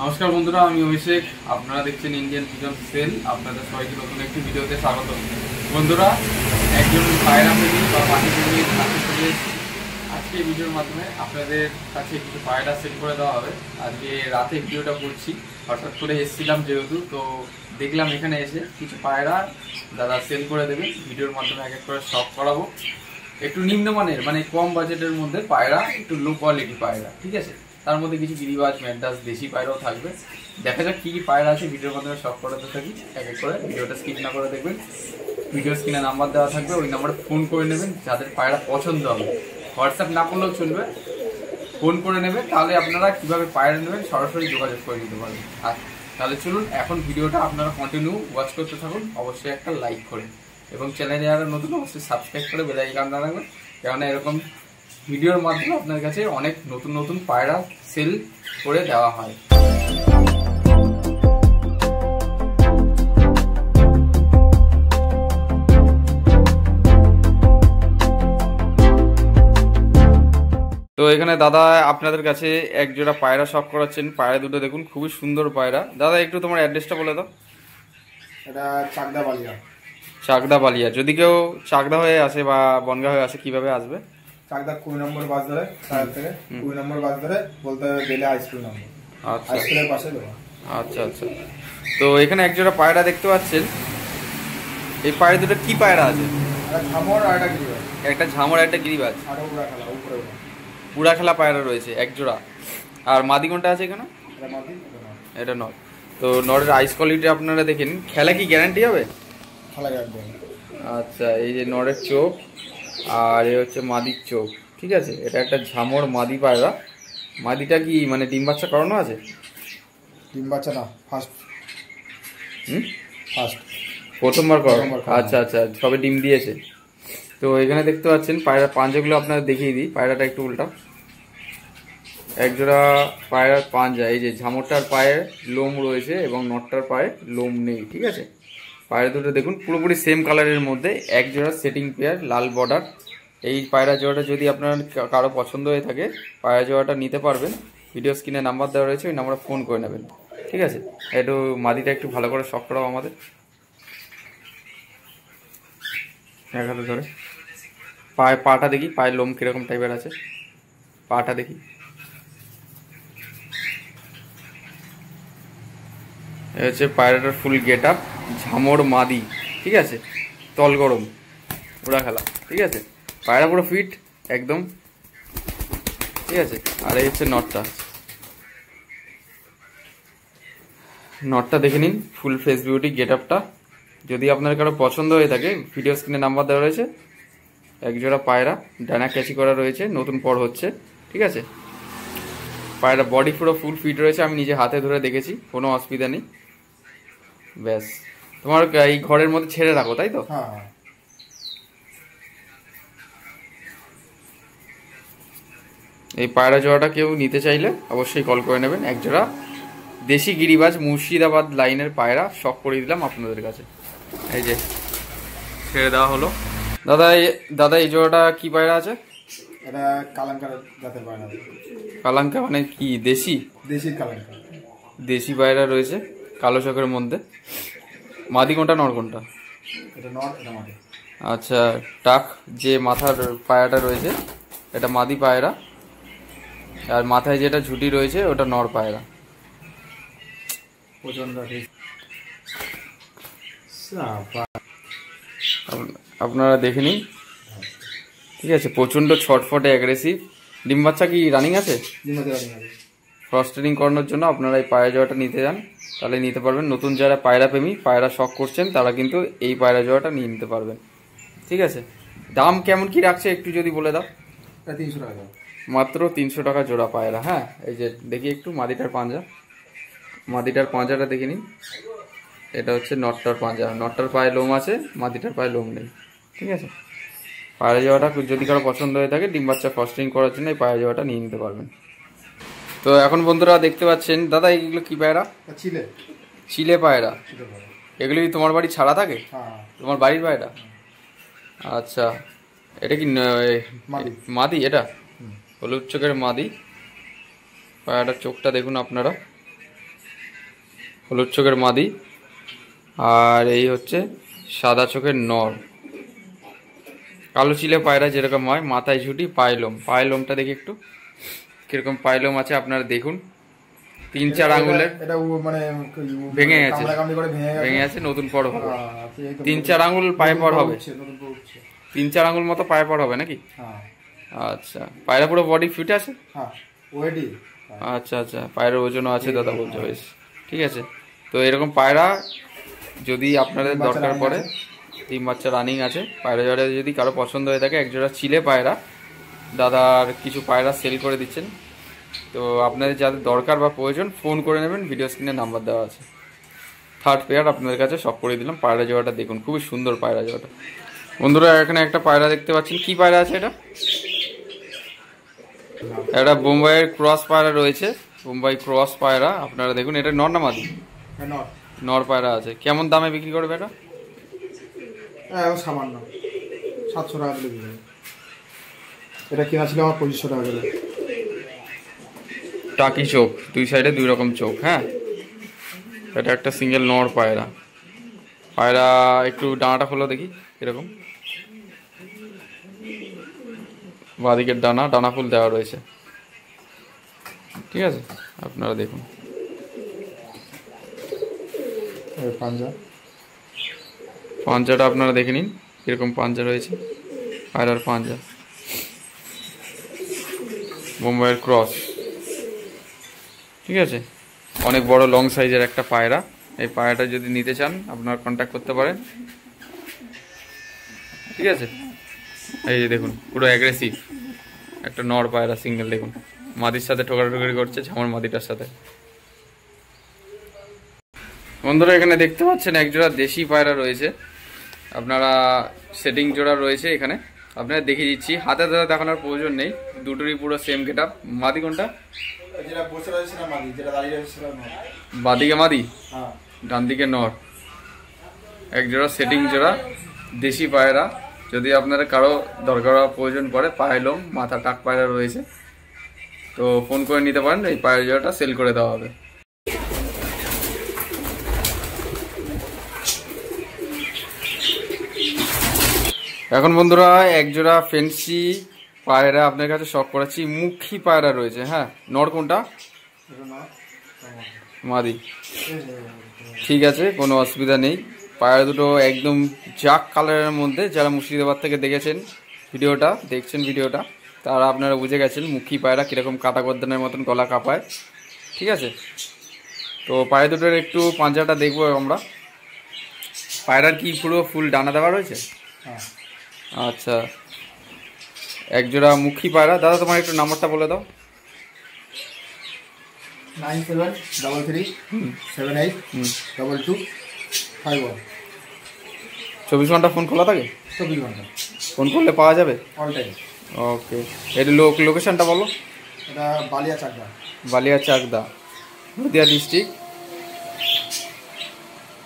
নমস্কার বন্ধুরা, আমি অভিষেক। আপনারা দেখছেন ইন্ডিয়ান পিজন সেল। আপনাদের সবাইকে নতুন একটি ভিডিওতে স্বাগত। বন্ধুরা, একজন পায়রা প্রেমী বা পাখি প্রেমীর কাছে চলে এসেছি। আজকে এই ভিডিওর মাধ্যমে আপনাদের কাছে কিছু পায়রা সেল করে দেওয়া হবে। আজকে রাতে ভিডিওটা করছি, হঠাৎ করে এসেছিলাম যেহেতু, তো দেখলাম এখানে এসে কিছু পায়রা দাদা সেল করে দেবে। ভিডিওর মাধ্যমে এক এক করে শখ করাবো। একটু নিম্নমানের মানে কম বাজেটের মধ্যে পায়রা, একটু লো কোয়ালিটি পায়রা, ঠিক আছে। তার মধ্যে কিছু গিরিবাজ, ম্যাড্রাস, দেশি পায়রাও থাকবে। দেখা যাক কী কী পায়রা আছে, ভিডিওর মাধ্যমে সব করাতে থাকি এক এক করে। ভিডিওটা স্কিপ না করে দেখবেন। ভিডিও স্ক্রিনে নাম্বার দেওয়া থাকবে, ওই নাম্বারে ফোন করে নেবেন। যাদের পায়রা পছন্দ হবে, হোয়াটসঅ্যাপ না করলেও চলবে, ফোন করে নেবেন। তাহলে আপনারা কীভাবে পায়রা নেবেন সরাসরি যোগাযোগ করে নিতে পারবেন। আর তাহলে চলুন, এখন ভিডিওটা আপনারা কন্টিনিউ ওয়াচ করতে থাকুন। অবশ্যই একটা লাইক করে এবং চ্যানেলে যারা নতুন অবশ্যই সাবস্ক্রাইব করে বেল আইকনটা রাখবেন, কেননা এরকম ভিডিওর মাধ্যমে আপনার কাছে অনেক নতুন নতুন পায়রা সেল করে দেওয়া হয়। তো এখানে দাদা আপনাদের কাছে এক জোড়া পায়রা শখ করাচ্ছেন। পায়রা দুটো দেখুন, খুবই সুন্দর পায়রা। দাদা একটু তোমার অ্যাড্রেসটা বলে দাও। এটা চাকদা বালিয়া। চাকদা বালিয়া। যদি কেউ চাকদা হয়ে আসে বা বনগাঁ হয়ে আসে, কিভাবে আসবে? চাকদা 20 নম্বর বাস ধরে, সাহেব থেকে 20 নম্বর বাস ধরে বলতে গেলে হাই স্কুল নম্বর। আচ্ছা, হাই স্কুলের পাশে দেবো। আচ্ছা আচ্ছা। তো এখানে এক জোড়া পায়রা দেখতে পাচ্ছেন। এই পায়রা দুটো কি পায়রা আছে? একটা ঝামর আর একটা গিরিবাজ। একটা ঝামর, একটা গিরিবাজ, আর উড়া খেলা উপরে উড়া। পুরা খেলা পায়রা রয়েছে এক জোড়া। আর মাদি কোনটা আছে এখানে? এটা মাটি, এটা নয়। এটা নর। তো নরের আইস কোয়ালিটি আপনারা দেখেন। খেলা কি গ্যারান্টি হবে? খেলা একদম। আচ্ছা, এই যে নরের চোখ আর এ হচ্ছে মাদির চোখ, ঠিক আছে। এটা একটা ঝামর মাদি পায়রা। মাদিটা কি মানে ডিম বাচ্চা করানো আছে? ডিম বাচ্চা না, ফার্স্ট। ফার্স্ট প্রথমবার করা। প্রথমবার। আচ্ছা আচ্ছা, সবে ডিম দিয়েছে। তো এখানে দেখতে পাচ্ছেন পায়রা পাঞ্জাগুলো আপনারা দেখিয়ে দিই। পায়রাটা একটু উল্টা। একজোড়া পায়রার পাঞ্জা, এই যে ঝামরটার পায়ে লোম রয়েছে এবং নটটার পায়ে লোম নেই, ঠিক আছে। পায়রা দুটো দেখুন পুরোপুরি সেম কালারের মধ্যে, এক জোড়া সেটিং পেয়ার, লাল বর্ডার। এই পায়রা জোড়াটা যদি আপনার কারো পছন্দ হয়ে থাকে, পায়রা জোড়াটা নিতে পারবেন। ভিডিও স্ক্রিনে নাম্বার দেওয়া রয়েছে, ওই নাম্বারে ফোন করে নেবেন, ঠিক আছে। একটু মাদিটা একটু ভালো করে শখ করাও আমাদের। এক হাতে ধরে পাটা দেখি, পায়ের লোম কিরকম টাইপের আছে, পাটা দেখি। এ হচ্ছে পায়রাটার ফুল গেট আপ, ঝামর মাদি, ঠিক আছে। তল গরম, ওরা খেলা, ঠিক আছে। পায়রা পুরো ফিট একদম, ঠিক আছে। আর এই হচ্ছে নটটা। নটটা দেখে নিন, ফুল ফেস বিউটি গেট আপটা। যদি আপনার কারো পছন্দ হয়ে থাকে, ভিডিও স্ক্রিনে নাম্বার দেওয়া রয়েছে। একজোড়া পায়রা, ডানা ক্যাচি করা রয়েছে, নতুন পর হচ্ছে, ঠিক আছে। পায়রা বডি পুরো ফুল ফিট রয়েছে, আমি নিজে হাতে ধরে দেখেছি, কোনো অসুবিধা নেই। ব্যাস, তোমার এই ঘরের মধ্যে ছেড়ে রাখো, তাই তো? হ্যাঁ। এই পায়রা জোড়াটা কেউ নিতে চাইলে অবশ্যই কল করে নেবেন। এক জোড়া দেশি গিরিবাজ মুর্শিদাবাদ লাইনের পায়রা শখ করে দিলাম আপনাদের কাছে। এই যে ছেড়ে দেওয়া হলো। দাদা এই জোড়াটা কি পায়রা আছে? এটা কালাঙ্কার জাতের পায়রা। কালাঙ্কা মানে কি? দেশি? দেশি কালাঙ্কার। দেশি পায়রা রয়েছে কালো চোখের মধ্যে। মাদি কোনটা, নর কোনটা? এটা নট, এটা মাটি। আচ্ছা, টাক যে মাথার পায়রাটা রয়েছে এটা মাদি পায়রা, আর মাথায় যেটা ঝুটি রয়েছে ওটা নর পায়রা। প্রচন্ড আপনারা দেখে নিন, ঠিক আছে। প্রচণ্ড ছটফটে অ্যাগ্রেসিভ। ডিম বাচ্চা কি রানিং আছে? ক্রস ট্রেনিং করানোর জন্য আপনারা এই পায়রা জোড়াটা নিতে যান, তাহলে নিতে পারবেন। নতুন যারা পায়রা প্রেমী, পায়রা শখ করছেন, তারা কিন্তু এই পায়রা জোড়াটা নিয়ে নিতে পারবেন, ঠিক আছে। দাম কেমন কি রাখছে একটু যদি বলে দাও। 300 টাকা মাত্র 300 টাকা জোড়া পায়রা। হ্যাঁ, এই যে দেখি একটু মাদিটার পাঞ্জা, মাদিটার পাঁজাটা দেখে নিন। এটা হচ্ছে নটটার পাঁজা, নটটার পায়ে লোম আছে, মাদিটার পায়ে লোম নেই, ঠিক আছে। পায়রা জোড়াটা যদি কারো পছন্দ হয়ে থাকে, ডিম বাচ্চা ফস্টিং করার জন্য এই পায়রা জোড়াটা নিয়ে নিতে পারবেন। তো এখন বন্ধুরা দেখতে পাচ্ছেন, দাদা এগুলো কি পায়রা? চিলে। চিলে পায়রা। এগুলো কি তোমার বাড়ি ছাড়া থাকে? তোমার বাড়ির পায়রা? আচ্ছা, এটা কি মাদি? এটা হলুদ চোখের মাদি। পায়রাটার চোখটা দেখুন আপনারা, হলুদ চোখের মাদি, আর এই হচ্ছে সাদা চোখের নর। কালো চিলে পায়রা যেরকম হয়, মাথায় ঝুটি, পায়লোম। পায়লোমটা দেখি একটু কিরকম পায়লোম আছে আপনারা দেখুন। 3-4 আঙুলের এটা মানে ভেঙে গেছে, ভেঙে গেছে, নতুন পর হবে। 3-4 আঙুল পায়ে পর হবে, 3-4 আঙুল মতো পায়ে পর হবে নাকি? আচ্ছা, পায়রা পুরো বডি ফিট আছে? আচ্ছা আচ্ছা, পায়রার ওজনও আছে দাদা বলছে, বেশ ঠিক আছে। তো এরকম পায়রা যদি আপনাদের দরকার পড়ে, 3 বাচ্চা রানিং আছে, পায়রা জোড়া যদি কারো পছন্দ হয়ে থাকে, একজোড়া চিলে পায়রা দাদার কিছু পায়রা সেল করে দিচ্ছেন। তো আপনাদের যাদের দরকার বা প্রয়োজন ফোন করে নেবেন, ভিডিও স্ক্রিনে নাম্বার দেওয়া আছে। 3rd পেয়ার আপনাদের কাছে সব করে দিলাম। পায়রা জোড়াটা দেখুন, খুবই সুন্দর পায়রা জোড়াটা। বন্ধুরা এখানে একটা পায়রা দেখতে পাচ্ছেন, কি পায়রা আছে এটা? একটা বোম্বাইয়ের ক্রস পায়রা রয়েছে, বোম্বাই ক্রস পায়রা। আপনারা দেখুন, এটা নর না মাদি? নর পায়রা আছে। কেমন দামে বিক্রি করবে এটা? সামান্য 700 টাকা করে দিবে। এটা কিনা ছিল আমার 2500 টাকা করে। টাকি চোখ, দুই সাইডে 2 রকম চোখ। হ্যাঁ, এটা একটা সিঙ্গেল নর পায়রা। পায়রা একটু ডানাটা খোলো দেখি এরকম, বাঁদিকের ডানা ফুল দেওয়া রয়েছে, ঠিক আছে। আপনারা দেখুন পাঞ্জাটা আপনারা দেখে নিন, এরকম পাঞ্জা রয়েছে পায়রার পাঞ্জা। বোম্বাইয়ের ক্রস, ঠিক আছে। অনেক বড় লং সাইজের একটা পায়রা। এই পায়রাটা যদি নিতে চান আপনারা কন্ট্যাক্ট করতে পারেন, ঠিক আছে। এই যে দেখুন, পুরো অ্যাগ্রেসিভ একটা নর পায়রা সিঙ্গেল। দেখুন মাদির সাথে ঠোকাঠুকি করছে, ঝামর মাদিটার সাথে। বন্ধুরা এখানে দেখতে পাচ্ছেন একজোড়া দেশি পায়রা রয়েছে, আপনারা সেটিং জোড়া রয়েছে এখানে। আপনারা দেখিয়ে দিচ্ছি, হাতে ধরে দেখানোর প্রয়োজন নেই, দুটোরই পুরো সেম গেট আপ। মাদি কোনটা? বাদিকে মাদি, ডান দিকে নর। এক জোড়া সেটিং জোড়া দেশি পায়রা। যদি আপনারা কারো দরকার প্রয়োজন পড়ে, পায়লোম মাথা টাক পায়রা রয়েছে, তো ফোন করে নিতে পারেন, এই পায়রা জোড়াটা সেল করে দেওয়া হবে। এখন বন্ধুরা একজোড়া ফেন্সি পায়রা আপনার কাছে শখ করাচ্ছি, মুখী পায়রা রয়েছে। হ্যাঁ, নর কোনটা? মাদি, ঠিক আছে, কোনো অসুবিধা নেই। পায়রা দুটো একদম জাক কালারের মধ্যে। যারা মুর্শিদাবাদ থেকে দেখছেন ভিডিওটা, তারা আপনারা বুঝে গেছেন মুখী পায়রা কীরকম কাটা গর্দানের মতন গলা কাঁপায়, ঠিক আছে। তো পায়রা দুটোর একটু পাঞ্জাটা দেখবো আমরা। পায়রার কি পুরো ফুল ডানা দেওয়া রয়েছে? আচ্ছা, একজোড়া মুখী পায়রা। দাদা তোমার একটু নাম্বারটা বলে দাও। 9733782251। 24 ঘন্টা ফোন খোলা থাকে? 24 ঘন্টা ফোন করলে পাওয়া যাবে অল টাইম। ওকে, এটা লোকেশনটা বলো। এটা বালিয়া চাকদা, নদিয়া ডিস্ট্রিক্ট।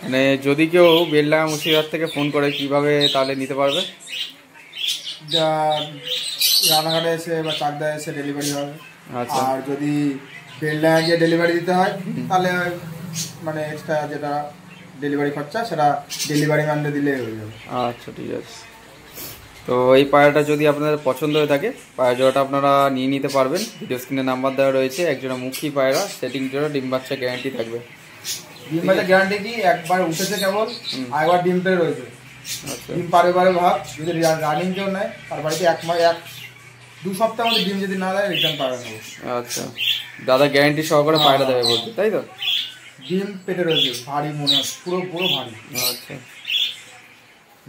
মানে যদি কেউ বেলডাঙ্গা মুর্শিদাবাদ থেকে ফোন করে কিভাবে তাহলে নিতে পারবে? রানাঘাটে এসে বা চাকদা এসে ডেলিভারি হবে। আচ্ছা, আর যদি বেলডাঙ্গা গিয়ে ডেলিভারি দিতে হয় তাহলে মানে এক্সট্রা যেটা ডেলিভারি খরচা সেটা ডেলিভারি ম্যানকে দিলে হয়ে যাবে। আচ্ছা ঠিক আছে। তো এই পায়রাটা যদি আপনাদের পছন্দ হয়ে থাকে, পায়রা জোড়াটা আপনারা নিয়ে নিতে পারবেন। ভিডিও স্ক্রিনে নাম্বার দেওয়া রয়েছে। একজোড়া মুখী পায়রা, সেটিং জোড়া, ডিম বাচ্চা গ্যারান্টি থাকবে। ডিম বাচ্চা গ্যারান্টি কি? একবার উঠেছে কেবল, আরেকবার ডিম পেয়ে রয়েছে। আচ্ছা, ডিম পারে ভাব যদি রানিং কেউ নেয় তার বাড়িতে 1-2 সপ্তাহের মধ্যে ডিম যদি না দেয় রিটার্ন পায়রা নেবো। আচ্ছা, দাদা গ্যারান্টি সহকারে পায়রা দেবে বলতে, তাই তো? ডিম পেটে রয়েছে, ভারী মনে হয়, পুরো ভারী। আচ্ছা,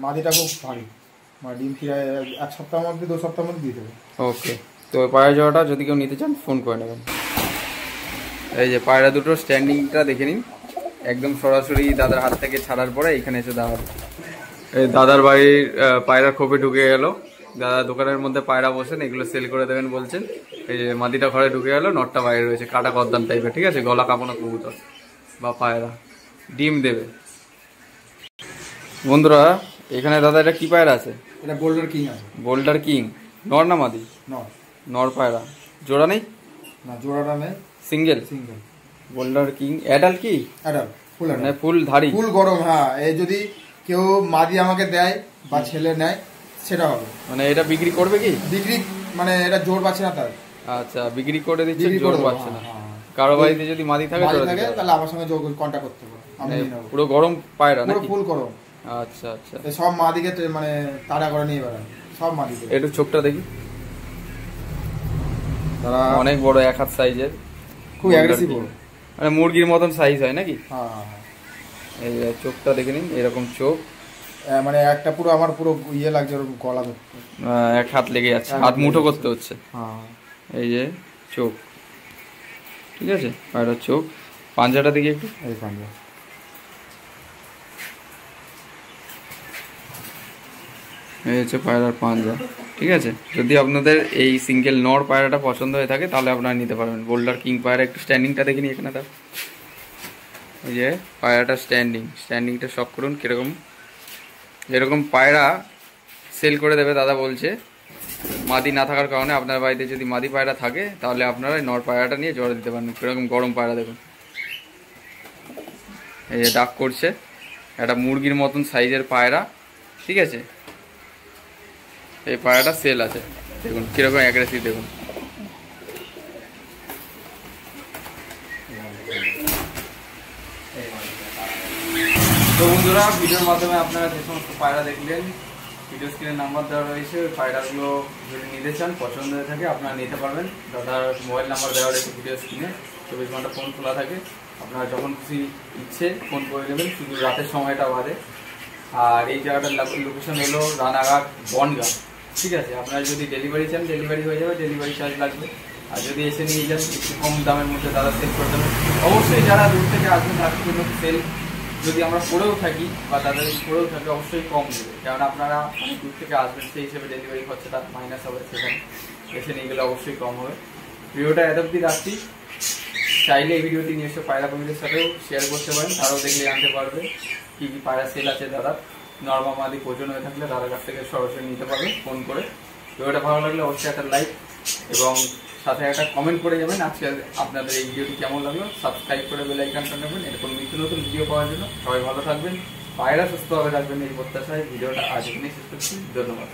মাদিটা খুব ভারী, মানে ডিম ফিরে 1 সপ্তাহের মধ্যে 2 সপ্তাহের মধ্যে দিয়ে দেবে। ওকে, তো পায়রা জোড়াটা যদি কেউ নিতে চান ফোন করে নেবেন। এই যে পায়রা দুটো স্ট্যান্ডিংটা দেখে নিন, একদম সরাসরি দাদার হাত থেকে ছাড়ার পরে এখানে এসে দাঁড়াবে। এই দাদার বাড়ির পায়রা খোপে ঢুকে গেল। দাদা দোকানের মধ্যে পায়রা বসেন, এগুলো সেল করে দেবেন বলছেন। এই যে মাদিটা ঘরে ঢুকে গেল, নটটা বাইরে রয়েছে, কাটা কদ্দান টাইপের, ঠিক আছে। গলা কাঁপানো কবুতর বা পায়রা, ডিম দেবে। বন্ধুরা এখানে দাদা এটা কি পায়রা আছে? এটা বোল্ডার কিং আছে। বোল্ডার কিং, নর না মাদি? নর। নর পায়রা, জোড়া নেই? না, জোড়াটা নেই, সিঙ্গেল। বোল্ডার কিং অ্যাডাল্ট কি? অ্যাডাল্ট, ফুল মানে ফুল ধারি, ফুল গরম। হ্যাঁ, এই যদি কেউ মাদি আমাকে দেয় বা ছেলে নেয় সেটা হবে। মানে এটা বিক্রি করবে কি? বিক্রি মানে এটা জোর পাচ্ছে না তার। আচ্ছা, বিক্রি করে দিচ্ছে, বিক্রি জোর করে দেবো, পাচ্ছে না। হ্যাঁ। কারো বাড়িতে যদি মাদি থাকে তাহলে আমার সঙ্গে কন্ট্যাক্ট করতে হবে, আমি নিয়ে নেবো। পুরো গরম পায়রা পুরো নাকি? ফুল গরম। আচ্ছা আচ্ছা, সব মাদিকে মানে তাড়া করে নিয়ে বেড়ায়, সব মাদিকে। একটু চোখটা দেখি, তারা অনেক বড়, 1 হাত সাইজের, খুব অ্যাগ্রেসিভ, মানে মুরগির মতন সাইজ হয় নাকি? হ্যাঁ। এই চোখটা দেখে নিন, এরকম চোখ, মানে একটা পুরো আমার পুরো ইয়ে লাগছে ওর গলা ধরতে, 1 হাত লেগে যাচ্ছে, হাত মুঠো করতে হচ্ছে। হ্যাঁ। এই যে চোখ, ঠিক আছে, পায়রার চোখ। পাঞ্জাটা দেখি একটু, এই পাঞ্জা, এই হচ্ছে পায়রার পাঞ্জা, ঠিক আছে। যদি আপনাদের এই সিঙ্গেল নর পায়রাটা পছন্দ হয়ে থাকে তাহলে আপনারা নিতে পারবেন। বোল্ডার কিং পায়রা, একটু স্ট্যান্ডিংটা দেখে নিই এখানে তার। এই যে পায়রাটা স্ট্যান্ডিংটা শখ করুন কীরকম। এরকম পায়রা সেল করে দেবে দাদা বলছে, মাদি না থাকার কারণে। আপনার বাড়িতে যদি মাদি পায়রা থাকে তাহলে আপনারা নর পায়রাটা নিয়ে জোড়া দিতে পারেন। কীরকম গরম পায়রা দেখুন, এই যে ডাক করছে, একটা মুরগির মতন সাইজের পায়রা, ঠিক আছে। এই পায়রাটা সেল আছে, দেখুন কীরকম অ্যাগ্রেসিভ দেখুন। তো বন্ধুরা, ভিডিওর মাধ্যমে আপনারা যে সমস্ত পায়রা দেখলেন, ভিডিও স্ক্রিনে নাম্বার দেওয়া রয়েছে, ওই পায়রাগুলো যদি নিতে চান, পছন্দ হয়ে থাকে আপনারা নিতে পারবেন। দাদার মোবাইল নাম্বার দেওয়া রয়েছে ভিডিও স্ক্রিনে, 24 ঘন্টা ফোন খোলা থাকে, আপনারা যখন খুশি ইচ্ছে ফোন করে নেবেন, শুধু রাতের সময়টা বাদে। আর এই জায়গাটার লোকেশন হলো রানাঘাট বনগাঁ, ঠিক আছে। আপনারা যদি ডেলিভারি চান, ডেলিভারি হয়ে যাবে, ডেলিভারি চার্জ লাগবে। আর যদি এসে নিয়ে যান, একটু কম দামের মধ্যে দাদা সেল করে দেবেন। অবশ্যই যারা দূর থেকে আসবেন তাদের জন্য সেল যদি আমরা করেও থাকি বা তাদের করেও থাকে, অবশ্যই কম দেবে, কারণ আপনারা অনেক দূর থেকে আসবেন, সেই হিসেবে ডেলিভারি খরচাটা মাইনাস হবে, সেখানে এসে নিয়ে গেলে অবশ্যই কম হবে। ভিডিওটা এত অবধি রাখছি, চাইলে এই ভিডিওটি নিজস্ব পায়রা কর্মীদের সাথেও শেয়ার করতে পারেন, তারাও দেখলে জানতে পারবে কী কী পায়রা সেল আছে দাদা। নর্মাল মাদি প্রয়োজন হয়ে থাকলে দাদার কাছ থেকে সরাসরি নিতে পারবেন ফোন করে। ভিডিওটা ভালো লাগলে অবশ্যই একটা লাইক এবং সাথে একটা কমেন্ট করে যাবেন আজকে আপনাদের এই ভিডিওটি কেমন লাগলো। সাবস্ক্রাইব করে বেল আইকনটা নেবেন এরকম নিত্য নতুন ভিডিও পাওয়ার জন্য। সবাই ভালো থাকবেন, পায়রা সুস্থভাবে থাকবেন, এই প্রত্যাশায় ভিডিওটা আজ এখানেই শেষ করছি। ধন্যবাদ।